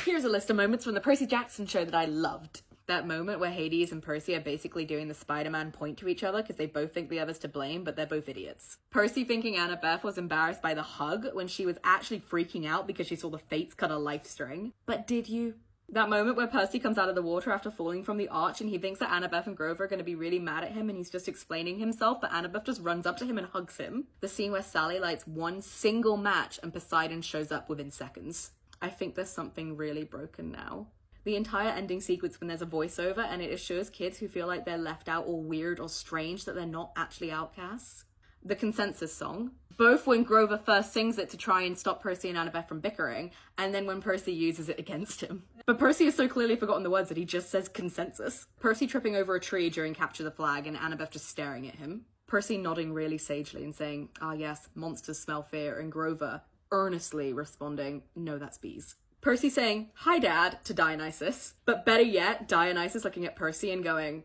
Here's a list of moments from the Percy Jackson show that I loved. That moment where Hades and Percy are basically doing the Spider-Man point to each other because they both think the other's to blame, but they're both idiots. Percy thinking Annabeth was embarrassed by the hug when she was actually freaking out because she saw the fates cut a life string. But did you? That moment where Percy comes out of the water after falling from the arch and he thinks that Annabeth and Grover are going to be really mad at him and he's just explaining himself, but Annabeth just runs up to him and hugs him. The scene where Sally lights one single match and Poseidon shows up within seconds. I think there's something really broken now. The entire ending sequence when there's a voiceover and it assures kids who feel like they're left out or weird or strange that they're not actually outcasts. The consensus song. Both when Grover first sings it to try and stop Percy and Annabeth from bickering, and then when Percy uses it against him. But Percy has so clearly forgotten the words that he just says consensus. Percy tripping over a tree during Capture the Flag and Annabeth just staring at him. Percy nodding really sagely and saying, "Ah yes, monsters smell fear," and Grover earnestly responding, "No, that's bees." Percy saying, "Hi Dad," to Dionysus, but better yet, Dionysus looking at Percy and going,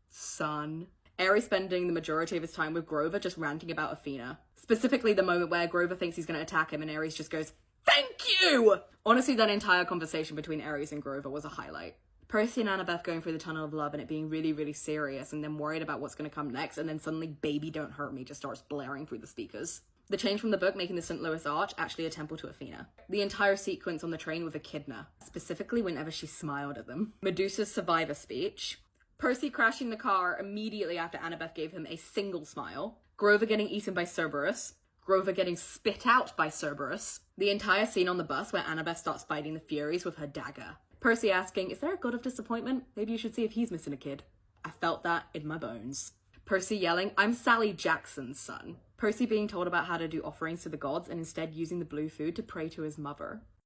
"Son." Ares spending the majority of his time with Grover just ranting about Athena. Specifically the moment where Grover thinks he's going to attack him and Ares just goes, "Thank you!" Honestly, that entire conversation between Ares and Grover was a highlight. Percy and Annabeth going through the tunnel of love and it being really, really serious and then worried about what's going to come next, and then suddenly Baby Don't Hurt Me just starts blaring through the speakers. The change from the book making the St. Louis Arch actually a temple to Athena. The entire sequence on the train with Echidna, specifically whenever she smiled at them. Medusa's survivor speech. Percy crashing the car immediately after Annabeth gave him a single smile. Grover getting eaten by Cerberus. Grover getting spit out by Cerberus. The entire scene on the bus where Annabeth starts fighting the Furies with her dagger. Percy asking, "Is there a god of disappointment? Maybe you should see if he's missing a kid." I felt that in my bones. Percy yelling, "I'm Sally Jackson's son." Percy being told about how to do offerings to the gods and instead using the blue food to pray to his mother.